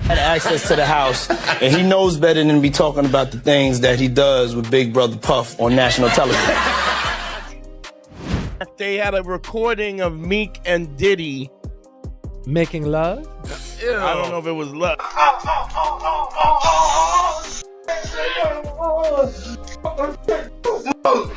Had access to the house, and he knows better than to be talking about the things that he does with Big Brother Puff on national television. They had a recording of Meek and Diddy making love. Ew. I don't know if it was love.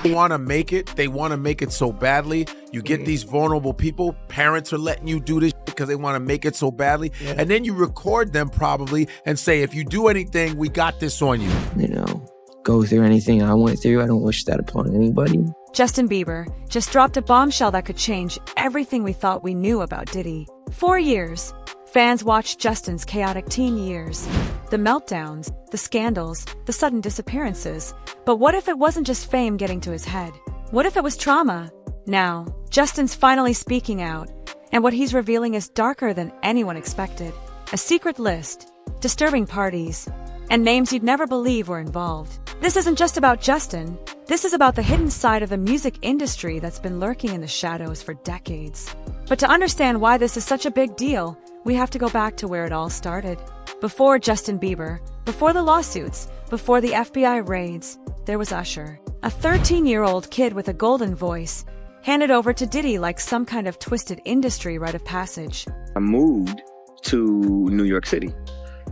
They want to make it. They want to make it so badly. You get these vulnerable people. Parents are letting you do this because they want to make it so badly. Yeah. And then you record them probably and say, if you do anything, we got this on you. You know, go through anything I went through. I don't wish that upon anybody. Justin Bieber just dropped a bombshell that could change everything we thought we knew about Diddy. 4 years. Fans watched Justin's chaotic teen years. The meltdowns, the scandals, the sudden disappearances. But what if it wasn't just fame getting to his head? What if it was trauma? Now, Justin's finally speaking out, and what he's revealing is darker than anyone expected. A secret list, disturbing parties, and names you'd never believe were involved. This isn't just about Justin. This is about the hidden side of the music industry that's been lurking in the shadows for decades. But to understand why this is such a big deal, we have to go back to where it all started. Before Justin Bieber, before the lawsuits, before the FBI raids, there was Usher, a 13-year-old kid with a golden voice, handed over to Diddy like some kind of twisted industry rite of passage. I moved to New York City,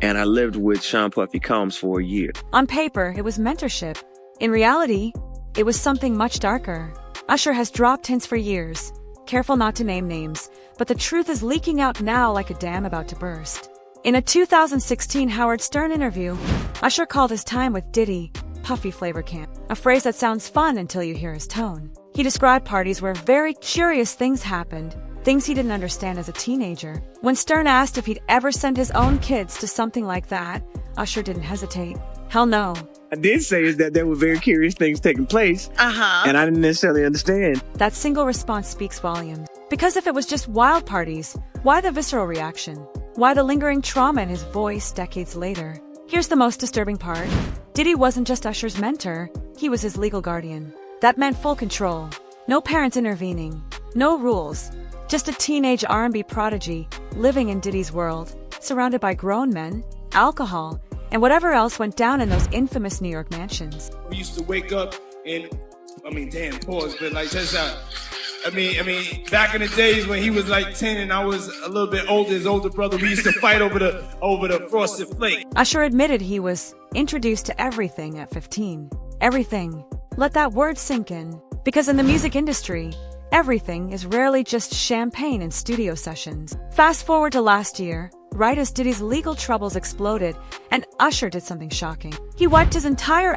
and I lived with Sean Puffy Combs for a year. On paper, it was mentorship. In reality, it was something much darker. Usher has dropped hints for years, careful not to name names, but the truth is leaking out now like a dam about to burst. In a 2016 Howard Stern interview, Usher called his time with Diddy Puffy Flavor Camp, a phrase that sounds fun until you hear his tone. He described parties where very curious things happened, things he didn't understand as a teenager. When Stern asked if he'd ever send his own kids to something like that, Usher didn't hesitate. Hell no. I did say is that there were very curious things taking place, and I didn't necessarily understand. That single response speaks volumes. Because if it was just wild parties, why the visceral reaction? Why the lingering trauma in his voice decades later? Here's the most disturbing part. Diddy wasn't just Usher's mentor, he was his legal guardian. That meant full control. No parents intervening. No rules. Just a teenage R&B prodigy living in Diddy's world, surrounded by grown men, alcohol, and whatever else went down in those infamous New York mansions. We used to wake up and, pause, but like just back in the days when he was like 10 and I was a little bit older, his older brother, we used to fight over the frosted flake. Usher admitted he was introduced to everything at 15. Everything. Let that word sink in. Because in the music industry, everything is rarely just champagne and studio sessions. Fast forward to last year, right as Diddy's legal troubles exploded, and Usher did something shocking. He wiped his entire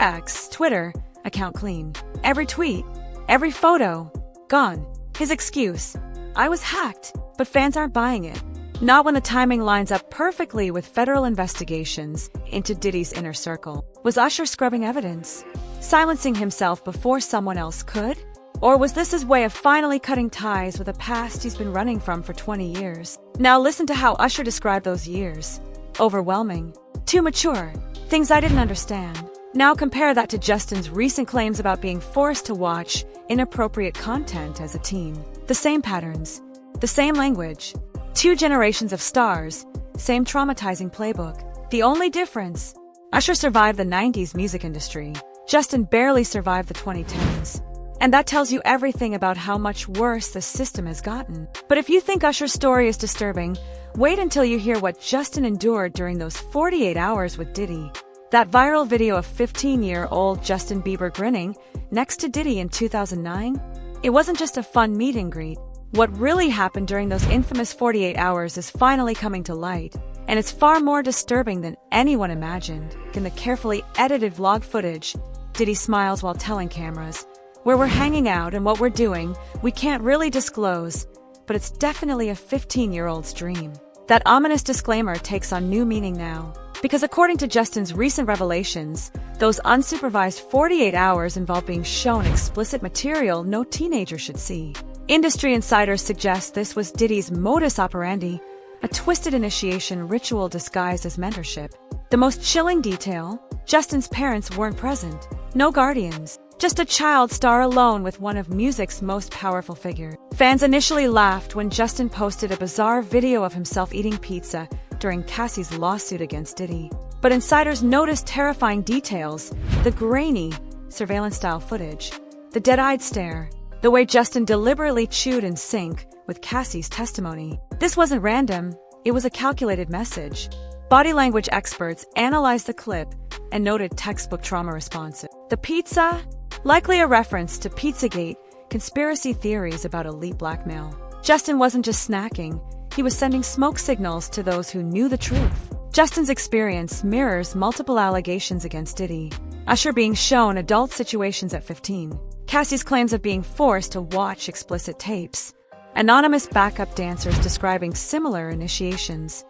Twitter account clean. Every tweet, every photo, gone. His excuse, I was hacked, but fans aren't buying it. Not when the timing lines up perfectly with federal investigations into Diddy's inner circle. Was Usher scrubbing evidence? Silencing himself before someone else could? Or was this his way of finally cutting ties with a past he's been running from for 20 years? Now listen to how Usher described those years. Overwhelming. Too mature. Things I didn't understand. Now compare that to Justin's recent claims about being forced to watch inappropriate content as a teen. The same patterns. The same language. 2 generations of stars. Same traumatizing playbook. The only difference, Usher survived the 90s music industry. Justin barely survived the 2010s. And that tells you everything about how much worse the system has gotten. But if you think Usher's story is disturbing, wait until you hear what Justin endured during those 48 hours with Diddy. That viral video of 15-year-old Justin Bieber grinning next to Diddy in 2009? It wasn't just a fun meet and greet. What really happened during those infamous 48 hours is finally coming to light, and it's far more disturbing than anyone imagined. In the carefully edited vlog footage, Diddy smiles while telling cameras, where we're hanging out and what we're doing, we can't really disclose, but it's definitely a 15-year-old's dream. That ominous disclaimer takes on new meaning now. Because according to Justin's recent revelations, those unsupervised 48 hours involve being shown explicit material no teenager should see. Industry insiders suggest this was Diddy's modus operandi, a twisted initiation ritual disguised as mentorship. The most chilling detail, Justin's parents weren't present. No guardians. Just a child star alone with one of music's most powerful figures. Fans initially laughed when Justin posted a bizarre video of himself eating pizza, out during Cassie's lawsuit against Diddy. But insiders noticed terrifying details: the grainy, surveillance-style footage, the dead-eyed stare, the way Justin deliberately chewed in sync with Cassie's testimony. This wasn't random, it was a calculated message. Body language experts analyzed the clip and noted textbook trauma responses. The pizza? Likely a reference to Pizzagate, conspiracy theories about elite blackmail. Justin wasn't just snacking, he was sending smoke signals to those who knew the truth. Justin's experience mirrors multiple allegations against Diddy. Usher being shown adult situations at 15. Cassie's claims of being forced to watch explicit tapes. Anonymous backup dancers describing similar initiations.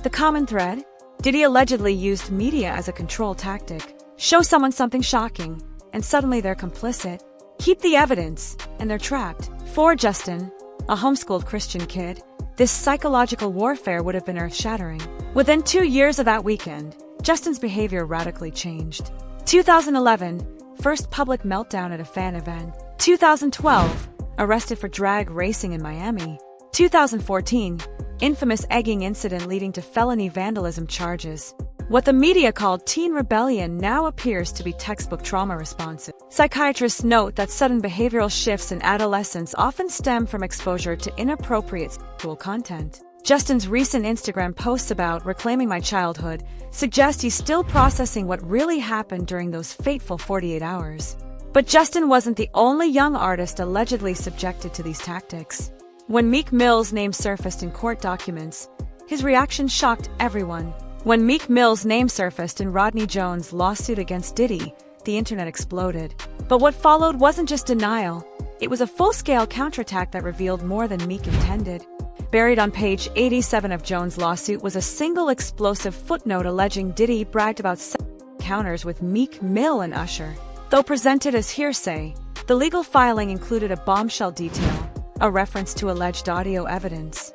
The common thread? Diddy allegedly used media as a control tactic. Show someone something shocking, and suddenly they're complicit. Keep the evidence, and they're trapped. For Justin, a homeschooled Christian kid, this psychological warfare would have been earth-shattering. Within 2 years of that weekend, Justin's behavior radically changed. 2011, first public meltdown at a fan event. 2012, arrested for drag racing in Miami. 2014, infamous egging incident leading to felony vandalism charges. What the media called teen rebellion now appears to be textbook trauma responsive. Psychiatrists note that sudden behavioral shifts in adolescence often stem from exposure to inappropriate sexual content. Justin's recent Instagram posts about reclaiming my childhood suggest he's still processing what really happened during those fateful 48 hours. But Justin wasn't the only young artist allegedly subjected to these tactics. When Meek Mill's name surfaced in court documents, his reaction shocked everyone. When Meek Mill's name surfaced in Rodney Jones' lawsuit against Diddy, the internet exploded. But what followed wasn't just denial, it was a full-scale counterattack that revealed more than Meek intended. Buried on page 87 of Jones' lawsuit was a single explosive footnote alleging Diddy bragged about sexual encounters with Meek Mill and Usher. Though presented as hearsay, the legal filing included a bombshell detail, a reference to alleged audio evidence.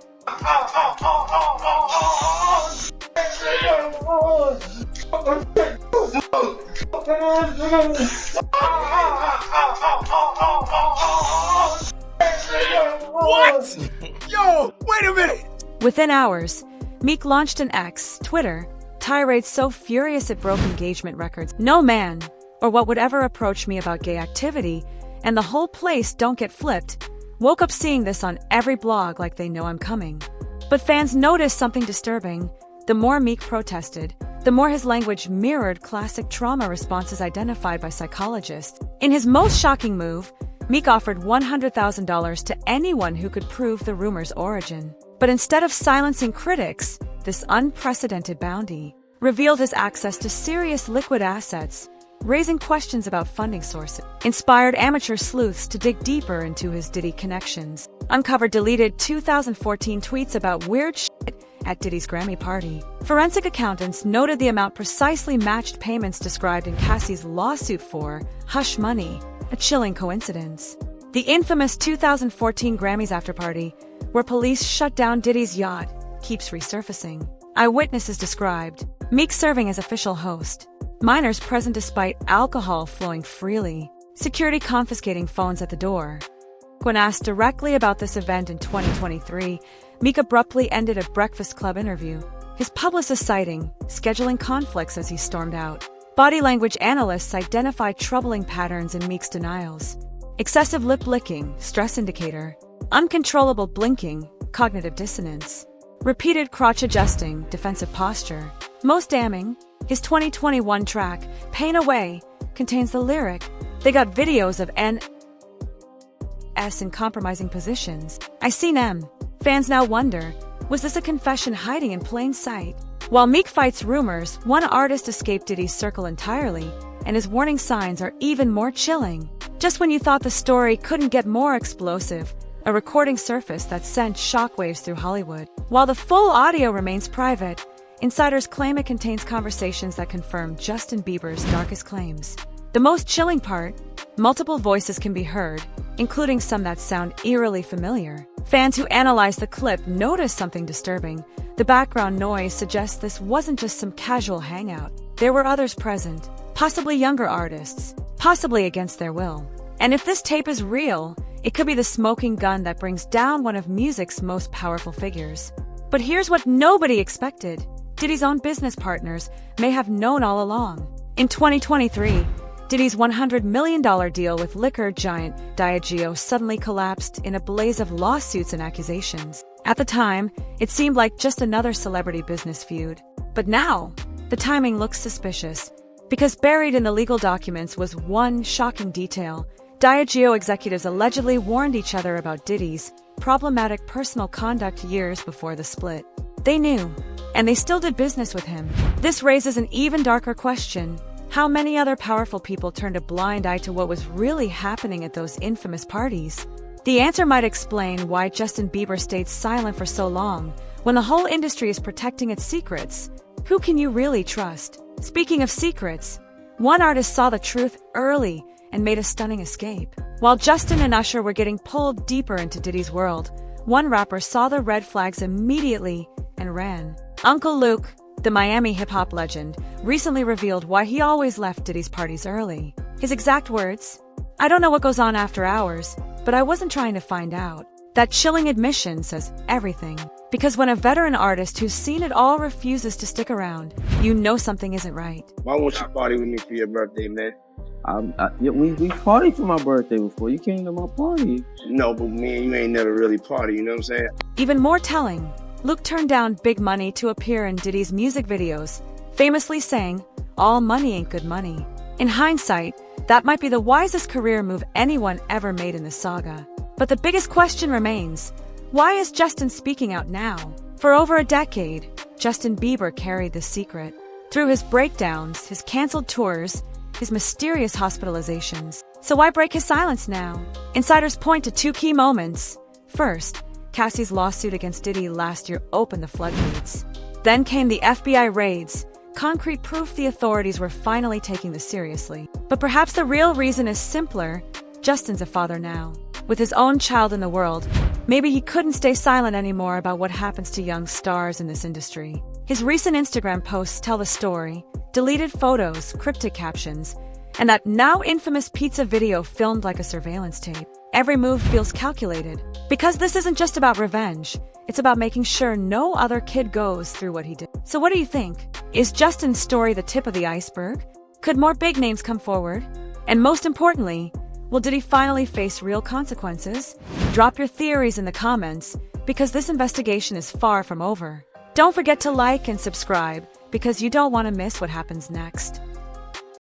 What? Yo, wait a minute! Within hours, Meek launched an X, Twitter, tirade so furious it broke engagement records. No man, or what would ever approach me about gay activity, and the whole place don't get flipped, woke up seeing this on every blog like they know I'm coming. But fans noticed something disturbing. The more Meek protested, the more his language mirrored classic trauma responses identified by psychologists. In his most shocking move, Meek offered $100,000 to anyone who could prove the rumor's origin. But instead of silencing critics, this unprecedented bounty revealed his access to serious liquid assets, raising questions about funding sources, inspired amateur sleuths to dig deeper into his Diddy connections, uncovered deleted 2014 tweets about weird shit at Diddy's Grammy party. Forensic accountants noted the amount precisely matched payments described in Cassie's lawsuit for hush money, a chilling coincidence. The infamous 2014 Grammys afterparty, where police shut down Diddy's yacht, keeps resurfacing. Eyewitnesses described Meek serving as official host, minors present despite alcohol flowing freely, security confiscating phones at the door. When asked directly about this event in 2023, Meek abruptly ended a Breakfast Club interview, his publicist citing scheduling conflicts as he stormed out. Body language analysts identified troubling patterns in Meek's denials. Excessive lip licking, stress indicator. Uncontrollable blinking, cognitive dissonance. Repeated crotch adjusting, defensive posture. Most damning, his 2021 track, Pain Away, contains the lyric, "They got videos of N.S. in compromising positions. I seen M." Fans now wonder, was this a confession hiding in plain sight? While Meek fights rumors, one artist escaped Diddy's circle entirely, and his warning signs are even more chilling. Just when you thought the story couldn't get more explosive, a recording surfaced that sent shockwaves through Hollywood. While the full audio remains private, insiders claim it contains conversations that confirm Justin Bieber's darkest claims. The most chilling part, multiple voices can be heard, including some that sound eerily familiar. Fans who analyzed the clip noticed something disturbing. The background noise suggests this wasn't just some casual hangout. There were others present, possibly younger artists, possibly against their will. And if this tape is real, it could be the smoking gun that brings down one of music's most powerful figures. But here's what nobody expected. Diddy's own business partners may have known all along. In 2023, Diddy's $100 million deal with liquor giant Diageo suddenly collapsed in a blaze of lawsuits and accusations. At the time, it seemed like just another celebrity business feud. But now, the timing looks suspicious, because buried in the legal documents was one shocking detail. Diageo executives allegedly warned each other about Diddy's problematic personal conduct years before the split. They knew, and they still did business with him. This raises an even darker question. How many other powerful people turned a blind eye to what was really happening at those infamous parties? The answer might explain why Justin Bieber stayed silent for so long. When the whole industry is protecting its secrets, who can you really trust? Speaking of secrets, one artist saw the truth early and made a stunning escape. While Justin and Usher were getting pulled deeper into Diddy's world, one rapper saw the red flags immediately and ran. Uncle Luke, the Miami hip-hop legend, recently revealed why he always left Diddy's parties early. His exact words, "I don't know what goes on after hours, but I wasn't trying to find out." That chilling admission says everything. Because when a veteran artist who's seen it all refuses to stick around, you know something isn't right. Why won't you party with me for your birthday, man? We partied for my birthday before. You came to my party. No, but me and you ain't never really party, you know what I'm saying? Even more telling, Luke turned down big money to appear in Diddy's music videos, famously saying, "All money ain't good money." In hindsight, that might be the wisest career move anyone ever made in this saga. But the biggest question remains, why is Justin speaking out now? For over a decade, Justin Bieber carried this secret. Through his breakdowns, his canceled tours, his mysterious hospitalizations. So why break his silence now? Insiders point to two key moments. First, Cassie's lawsuit against Diddy last year opened the floodgates. Then came the FBI raids, concrete proof the authorities were finally taking this seriously. But perhaps the real reason is simpler. Justin's a father now. With his own child in the world, maybe he couldn't stay silent anymore about what happens to young stars in this industry. His recent Instagram posts tell the story, deleted photos, cryptic captions, and that now infamous pizza video filmed like a surveillance tape. Every move feels calculated. Because this isn't just about revenge, it's about making sure no other kid goes through what he did. So what do you think? Is Justin's story the tip of the iceberg? Could more big names come forward? And most importantly, will Diddy finally face real consequences? Drop your theories in the comments, because this investigation is far from over. Don't forget to like and subscribe, because you don't want to miss what happens next.